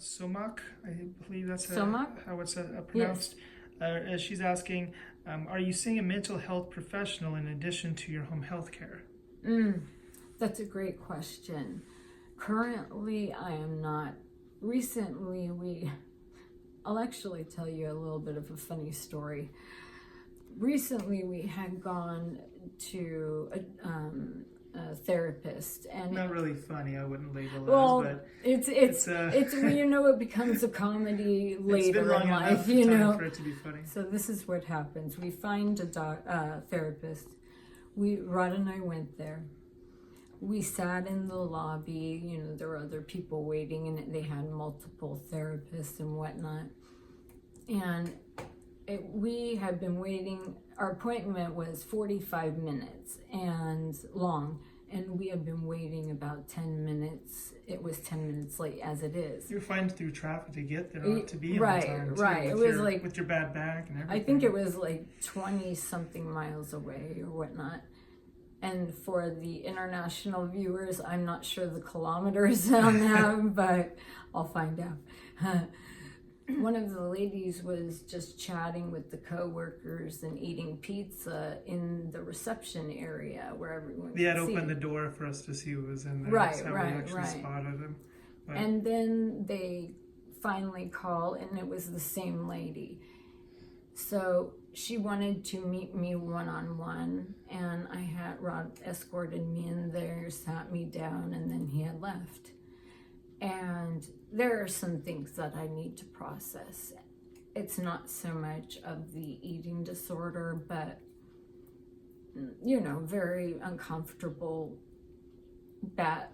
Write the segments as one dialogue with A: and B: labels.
A: Sumak, I believe that's
B: Sumak?
A: how it's pronounced. Yes. She's asking, are you seeing a mental health professional in addition to your home health care?
B: That's a great question. Currently, I am not. Recently, I'll actually tell you a little bit of a funny story. Recently, we had gone to a therapist, and
A: not really funny. I wouldn't label it
B: well,
A: as, but
B: it's it becomes a comedy later in life,
A: for it to be funny.
B: So this is what happens: we find a therapist. Rod and I went there. We sat in the lobby. There were other people waiting, and they had multiple therapists and whatnot. And we had been waiting. Our appointment was 45 minutes and long, and we had been waiting about 10 minutes. It was 10 minutes late, as it is.
A: You're fine through traffic to get there, not to be
B: right,
A: on time.
B: Right. It was
A: with your bad back and everything.
B: I think it was like 20 something miles away or whatnot. And for the international viewers, I'm not sure the kilometers on that, but I'll find out. One of the ladies was just chatting with the co-workers and eating pizza in the reception area where everyone
A: They had opened the door for us to see who was in there.
B: Right,
A: That's how we actually spotted him. But...
B: And then they finally called, and it was the same lady. So she wanted to meet me one-on-one, and Rod escorted me in there, sat me down, and then he had left. And there are some things that I need to process. It's not so much of the eating disorder, but, very uncomfortable, bad,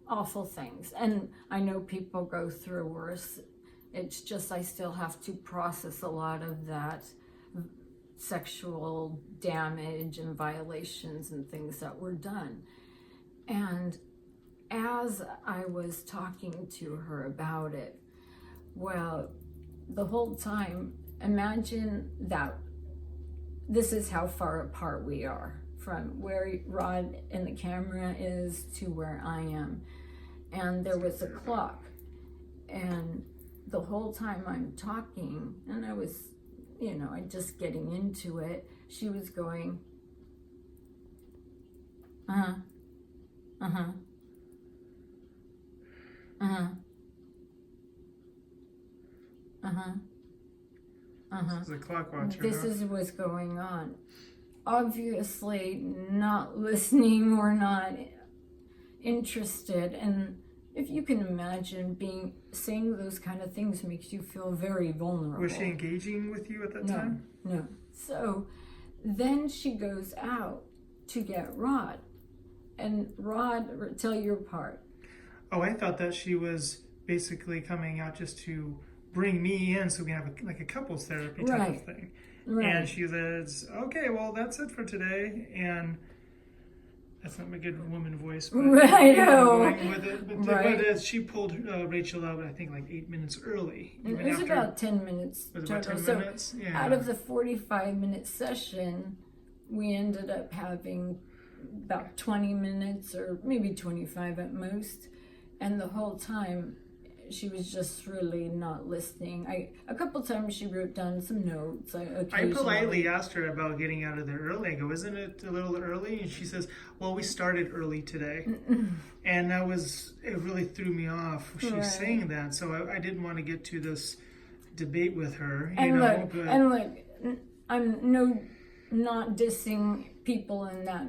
B: awful things. And I know people go through worse. It's just I still have to process a lot of that sexual damage and violations and things that were done. And as I was talking to her about it, well, the whole time, imagine that this is how far apart we are from where Rod in the camera is to where I am. And there was a clock, and the whole time I'm talking, and I was, I'm just getting into it, she was going, uh-huh, uh-huh, uh-huh, uh-huh, uh-huh.
A: This is a clock watcher.
B: This is what's going on. Obviously not listening or not interested, and if you can imagine saying those kind of things makes you feel very vulnerable.
A: Was she engaging with you at that time?
B: No. So then she goes out to get Rod. And Rod, tell your part.
A: Oh, I thought that she was basically coming out just to bring me in so we can have a couples therapy type of thing. Right. And she says, okay, well, that's it for today. And that's not my good woman voice, but
B: I know.
A: Going with it. But she pulled Rachael out, I think, 8 minutes early.
B: It was about 10 minutes.
A: Was it about 10 minutes? Yeah.
B: Out of the 45-minute session, we ended up having about 20 minutes or maybe 25 at most. And the whole time, she was just really not listening. A couple times she wrote down some notes.
A: I politely asked her about getting out of there early. I go, isn't it a little early? And she says, well, we started early today. And it really threw me off. She was saying that. So I didn't want to get to this debate with her.
B: I'm not dissing people in that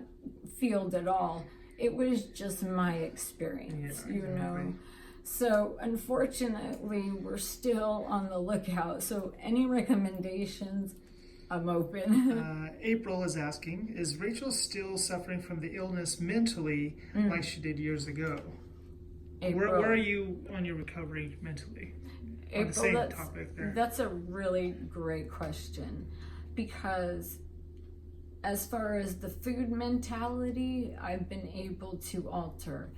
B: field at all. It was just my experience,
A: Exactly.
B: So unfortunately, we're still on the lookout. So any recommendations, I'm open.
A: April is asking, is Rachael still suffering from the illness mentally like she did years ago?
B: April.
A: Where are you on your recovery mentally?
B: April,
A: on the same topic there.
B: That's a really great question, because as far as the food mentality, I've been able to alter.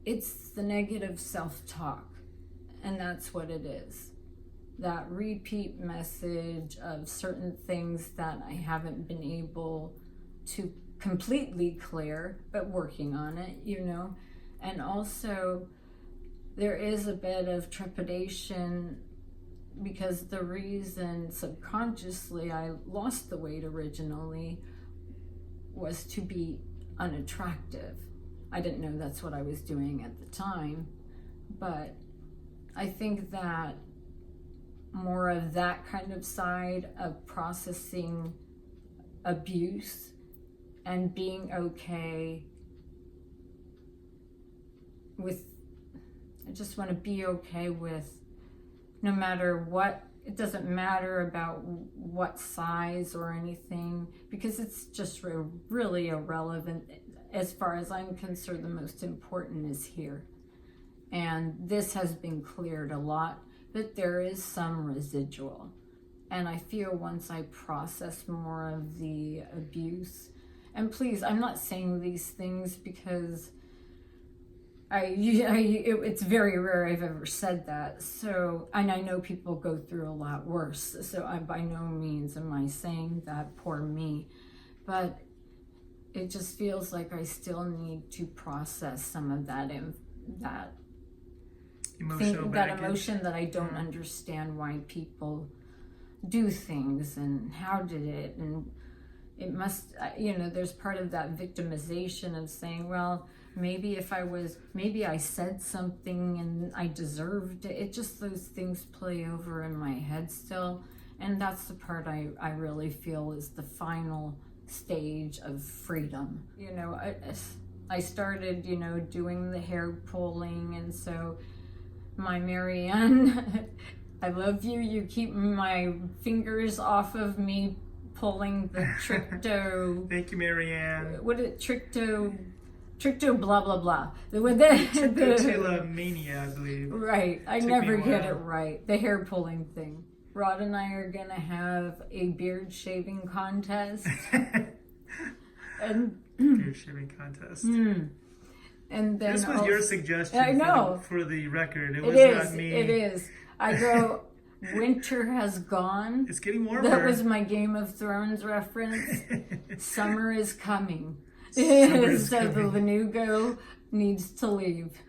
B: It's the negative self-talk, and that's what it is. That repeat message of certain things that I haven't been able to completely clear, but working on it, And also there is a bit of trepidation because the reason subconsciously I lost the weight originally was to be unattractive. I didn't know that's what I was doing at the time, but I think that more of that kind of side of processing abuse and being okay with, I just want to be okay with no matter what. It doesn't matter about what size or anything, because it's just really irrelevant. As far as I'm concerned, the most important is here. And this has been cleared a lot, but there is some residual. And I feel once I process more of the abuse, and please, I'm not saying these things because it's very rare I've ever said that. So, and I know people go through a lot worse. So I by no means am I saying that, poor me. But it just feels like I still need to process some of that emotion that I don't understand why people do things and how did it, and it must, there's part of that victimization of saying, well, maybe I said something and I deserved it. It just, those things play over in my head still. And that's the part I really feel is the final stage of freedom. I started, doing the hair pulling, and so my Marianne, I love you. You keep my fingers off of me pulling the Tricto.
A: Thank you, Marianne.
B: What is Tricto blah blah blah.
A: Trichotillomania, I believe.
B: Right. I never get it right. The hair pulling thing. Rod and I are gonna have a beard shaving contest. And
A: beard shaving contest.
B: And then
A: this was your suggestion.
B: I know.
A: For the record, it
B: was
A: not me.
B: It is. I go. Winter has gone.
A: It's getting warmer.
B: That was my Game of Thrones reference. Summer is coming. So the Lanugo needs to leave.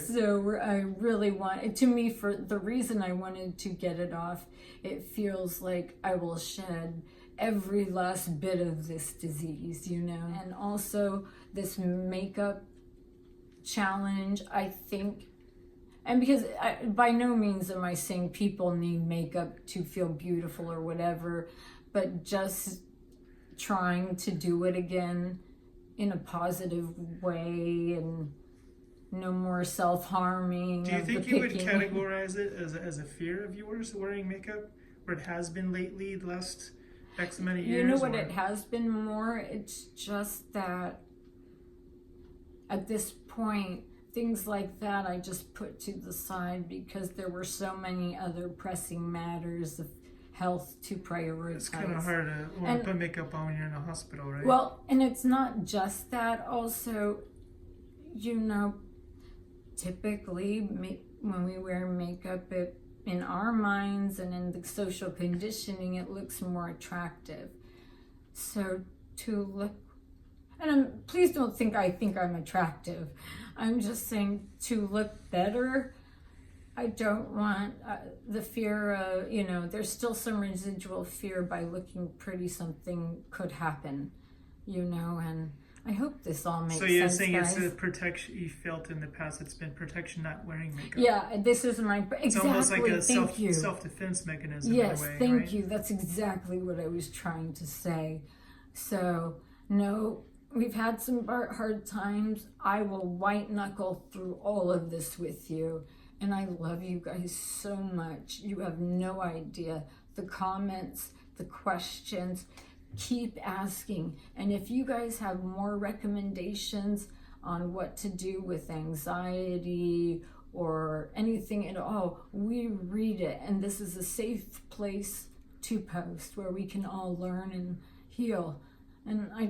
B: So I really want, to me, for the reason I wanted to get it off, it feels like I will shed every last bit of this disease, and also this makeup challenge, I think. And because by no means am I saying people need makeup to feel beautiful or whatever, but just trying to do it again in a positive way and no more self-harming.
A: Do you think you would categorize it as a fear of yours wearing makeup, or it has been lately, the last X many years?
B: You know what, it has been more. It's just that at this point, things like that I just put to the side because there were so many other pressing matters of health to prioritize.
A: It's kind of hard to put makeup on when you're in a hospital, right?
B: Well, and it's not just that. Also, typically when we wear makeup, in our minds and in the social conditioning, it looks more attractive. So to look, and please don't think I'm attractive. I'm just saying to look better. I don't want the fear of, there's still some residual fear by looking pretty, something could happen, and I hope this all makes sense. So you're saying guys.
A: It's a protection you felt in the past, it's been protection not wearing makeup.
B: Yeah, this is exactly.
A: It's almost like a self-defense mechanism.
B: Yes,
A: in a way,
B: thank
A: right?
B: you. That's exactly what I was trying to say. So, no, we've had some hard times. I will white knuckle through all of this with you. And I love you guys so much. You have no idea. The comments, the questions, keep asking. And if you guys have more recommendations on what to do with anxiety or anything at all, we read it. And this is a safe place to post where we can all learn and heal. And I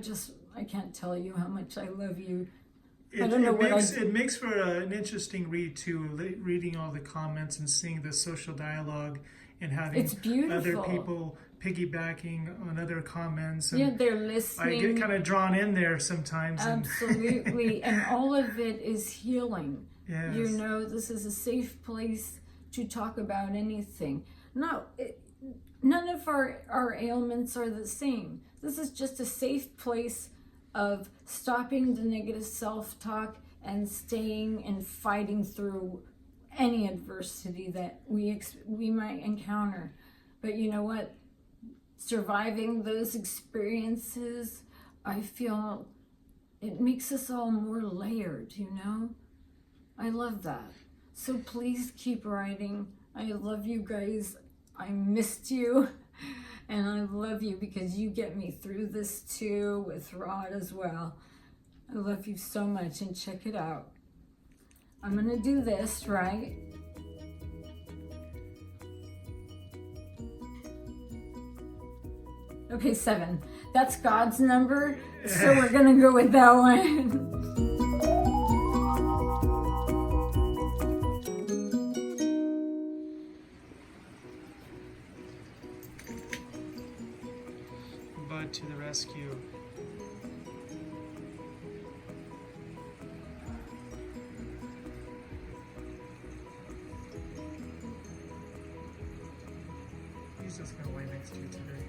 B: can't tell you how much I love you.
A: It makes for an interesting read too, reading all the comments and seeing the social dialogue and having other people piggybacking on other comments. And
B: they're listening.
A: I get kind of drawn in there sometimes.
B: Absolutely. And all of it is healing.
A: Yes.
B: You know, this is a safe place to talk about anything. No, none of our ailments are the same. This is just a safe place of stopping the negative self-talk and staying and fighting through any adversity that we might encounter. But you know what? Surviving those experiences, I feel it makes us all more layered, you know? I love that. So please keep writing. I love you guys. I missed you. And I love you because you get me through this too, with Rod as well. I love you so much, and check it out. I'm gonna do this, right? Okay, 7. That's God's number, so we're gonna go with that one.
A: Bud to the rescue. He's just gonna lay next to you today.